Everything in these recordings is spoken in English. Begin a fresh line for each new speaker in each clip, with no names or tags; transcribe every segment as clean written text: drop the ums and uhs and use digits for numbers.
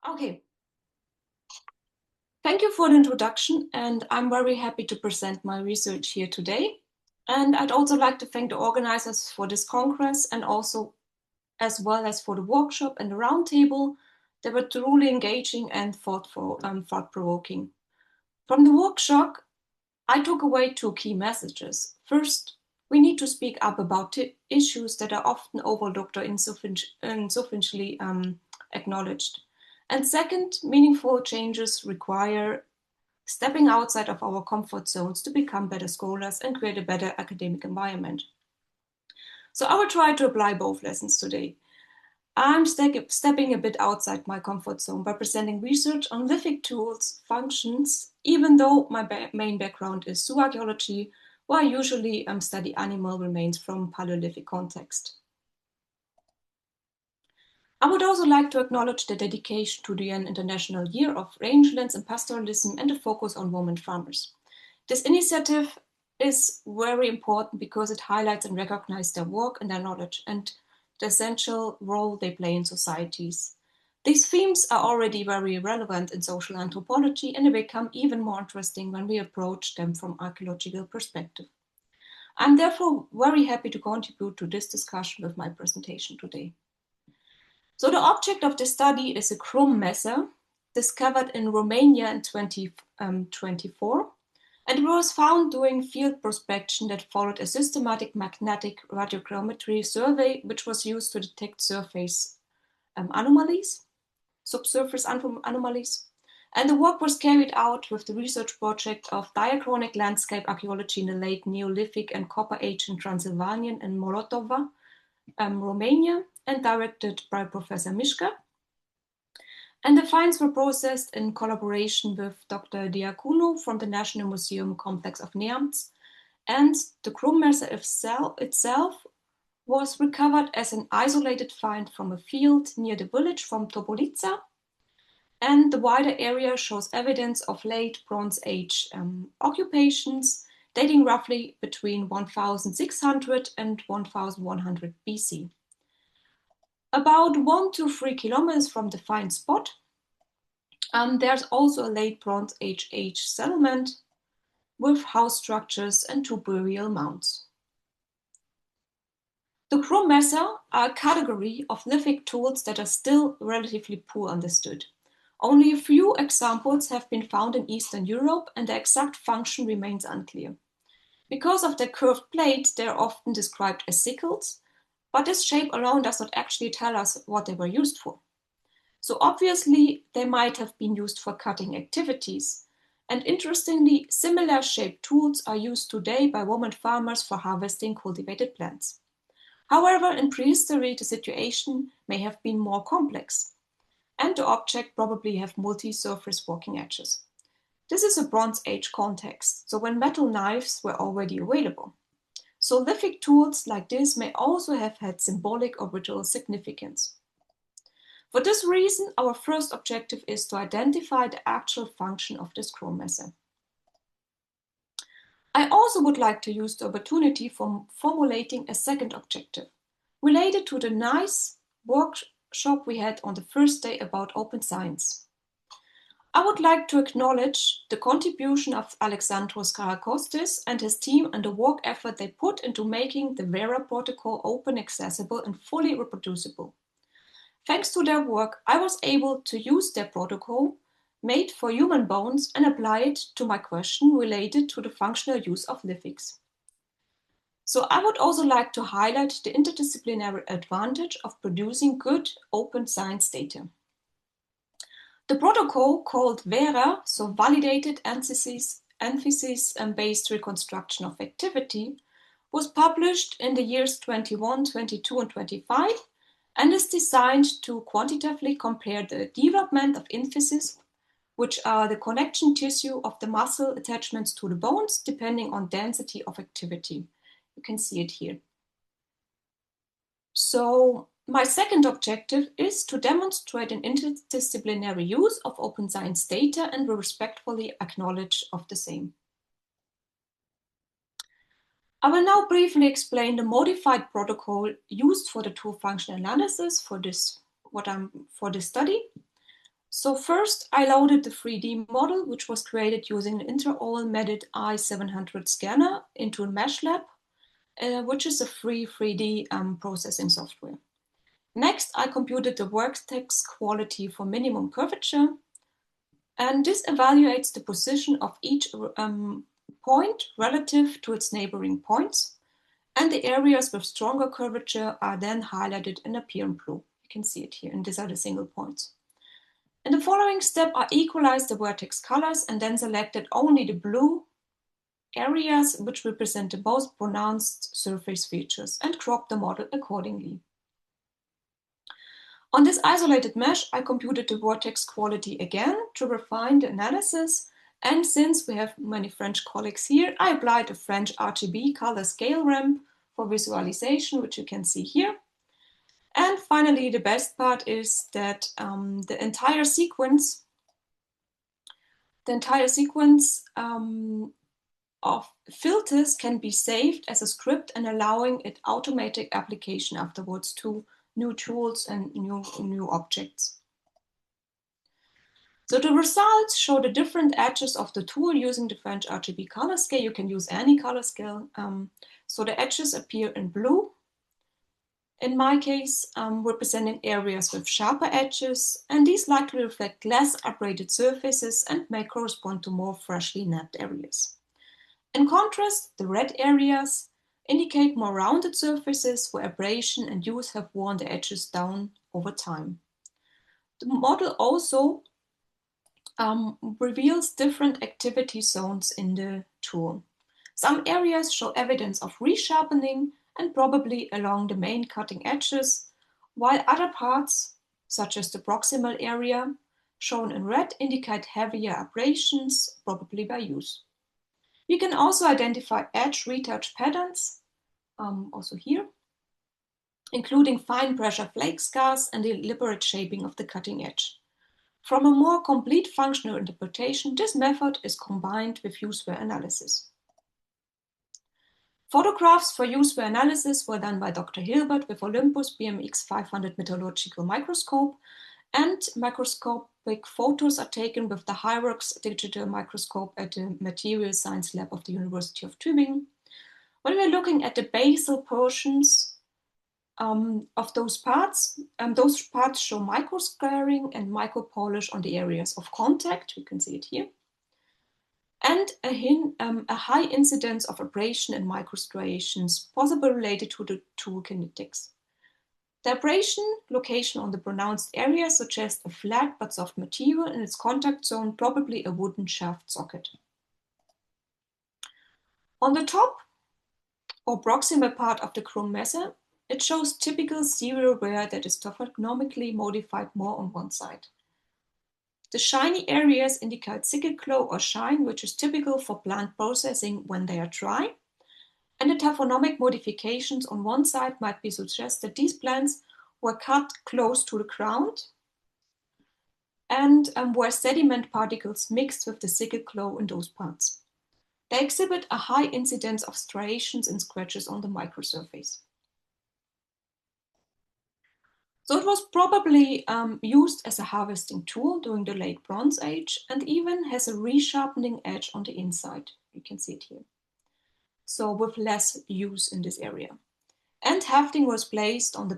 Okay. Thank you for the introduction, and I'm very happy to present my research here today. And I'd also like to thank the organizers for this congress and also as well as for the workshop and the roundtable. They were truly engaging and thought-provoking. From the workshop, I took away two key messages. First, we need to speak up about issues that are often overlooked or insufficiently acknowledged. And second, meaningful changes require stepping outside of our comfort zones to become better scholars and create a better academic environment. So I will try to apply both lessons today. I'm stepping a bit outside my comfort zone by presenting research on lithic tools, functions, even though my main background is zooarchaeology, where I usually study animal remains from Paleolithic context. I would also like to acknowledge the dedication to the International Year of Rangelands and Pastoralism and the focus on women farmers. This initiative is very important because it highlights and recognizes their work and their knowledge and the essential role they play in societies. These themes are already very relevant in social anthropology and they become even more interesting when we approach them from archaeological perspective. I'm therefore very happy to contribute to this discussion with my presentation today. So the object of the study is a Krumm-Messer discovered in Romania in 2024, and it was found during field prospection that followed a systematic magnetic radiochrometry survey, which was used to detect surface anomalies, subsurface anomalies. And the work was carried out with the research project of diachronic landscape archaeology in the late Neolithic and Copper Age in Transylvania and Molotova, Romania, and directed by Professor Mischka. And the finds were processed in collaboration with Dr. Diaconu from the National Museum Complex of Neamț, and the Krumm-Messer itself was recovered as an isolated find from a field near the village from Topolița, and the wider area shows evidence of late Bronze Age occupations dating roughly between 1600 and 1100 BC. About 1 to 3 kilometers from the find spot, there's also a late Bronze Age settlement with house structures and 2 burial mounds. The Krumm-Messer are a category of lithic tools that are still relatively poor understood. Only a few examples have been found in Eastern Europe and their exact function remains unclear. Because of their curved plate, they are often described as sickles, but this shape alone does not actually tell us what they were used for. So obviously, they might have been used for cutting activities. And interestingly, similar shaped tools are used today by women farmers for harvesting cultivated plants. However, in prehistory, the situation may have been more complex, and the object probably have multi-surface working edges. This is a Bronze Age context, so when metal knives were already available. So lithic tools like this may also have had symbolic or ritual significance. For this reason, our first objective is to identify the actual function of this Krumm-Messer. I also would like to use the opportunity for formulating a second objective, related to the nice workshop we had on the first day about open science. I would like to acknowledge the contribution of Alexandros Karakostis and his team and the work effort they put into making the VERA protocol open, accessible, and fully reproducible. Thanks to their work, I was able to use their protocol made for human bones and apply it to my question related to the functional use of lithics. So I would also like to highlight the interdisciplinary advantage of producing good open science data. The protocol called VERA, so Validated Emphasis-Based Reconstruction of Activity, was published in the years 21, 22, and 25, and is designed to quantitatively compare the development of emphasis, which are the connection tissue of the muscle attachments to the bones, depending on density of activity. You can see it here. So my second objective is to demonstrate an interdisciplinary use of open science data and will respectfully acknowledge of the same. I will now briefly explain the modified protocol used for the tool function analysis for this study. So first, I loaded the 3D model, which was created using an intraoral MEDIT i700 scanner into a mesh lab, which is a free 3D processing software. Next, I computed the vertex quality for minimum curvature, and this evaluates the position of each point relative to its neighboring points, and the areas with stronger curvature are then highlighted and appear in blue. You can see it here, and these are the single points. In the following step, I equalized the vertex colors and then selected only the blue areas which represent the most pronounced surface features and cropped the model accordingly. On this isolated mesh, I computed the vertex quality again to refine the analysis. And since we have many French colleagues here, I applied a French RGB color scale ramp for visualization, which you can see here. And finally, the best part is that the entire sequence of filters can be saved as a script and allowing it automatic application afterwards to new tools and new objects. So the results show the different edges of the tool using the French RGB color scale. You can use any color scale. So the edges appear in blue. In my case, representing areas with sharper edges, and these likely reflect less abraded surfaces and may correspond to more freshly napped areas. In contrast, the red areas indicate more rounded surfaces where abrasion and use have worn the edges down over time. The model also reveals different activity zones in the tool. Some areas show evidence of resharpening and probably along the main cutting edges, while other parts, such as the proximal area, shown in red, indicate heavier abrasions, probably by use. We can also identify edge retouch patterns, also here, including fine pressure flake scars and deliberate shaping of the cutting edge. From a more complete functional interpretation, this method is combined with use-wear analysis. Photographs for use-wear analysis were done by Dr. Hilbert with Olympus BMX 500 meteorological microscope, and microscopic photos are taken with the Hyrox digital microscope at the Material Science Lab of the University of Tübingen. When we're looking at the basal portions of those parts show microsquaring and micropolish on the areas of contact. You can see it here. And a high incidence of abrasion and microstriations, possibly related to the tool kinetics. The abrasion location on the pronounced area suggests a flat but soft material in its contact zone, probably a wooden shaft socket. On the top or proximal part of the Krumm-Messer, it shows typical serial wear that is tophonomically modified more on one side. The shiny areas indicate sickle glow or shine, which is typical for plant processing when they are dry. And the taphonomic modifications on one side might be suggest that these plants were cut close to the ground and where sediment particles mixed with the sickle glow in those parts. They exhibit a high incidence of striations and scratches on the microsurface. So it was probably used as a harvesting tool during the late Bronze Age and even has a resharpening edge on the inside. You can see it here. So with less use in this area. And hafting was placed on the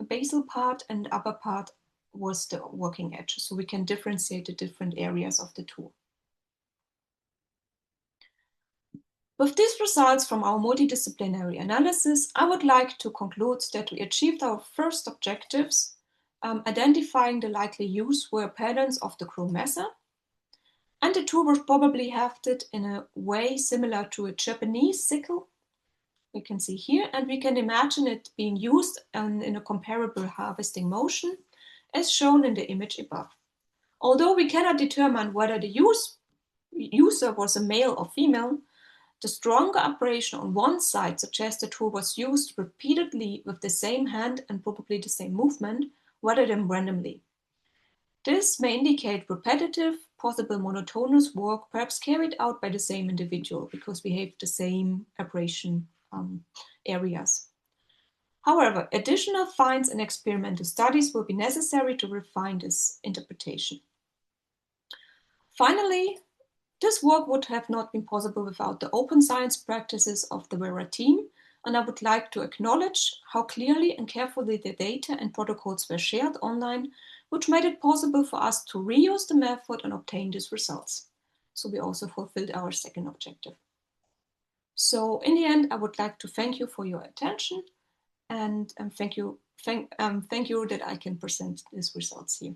basal part and the upper part was the working edge. So we can differentiate the different areas of the tool. With these results from our multidisciplinary analysis, I would like to conclude that we achieved our first objectives, identifying the likely use-wear patterns of the Krumm-Messer. And the tool was probably hafted in a way similar to a Japanese sickle. We can see here, and we can imagine it being used in a comparable harvesting motion, as shown in the image above. Although we cannot determine whether the user was a male or female, the stronger abrasion on one side suggests the tool was used repeatedly with the same hand and probably the same movement, rather than randomly. This may indicate repetitive, possible monotonous work, perhaps carried out by the same individual, because we have the same abrasion areas. However, additional finds and experimental studies will be necessary to refine this interpretation. Finally, this work would have not been possible without the open science practices of the VERA team, and I would like to acknowledge how clearly and carefully the data and protocols were shared online, which made it possible for us to reuse the method and obtain these results. So we also fulfilled our second objective. So in the end, I would like to thank you for your attention, and thank you that I can present these results here.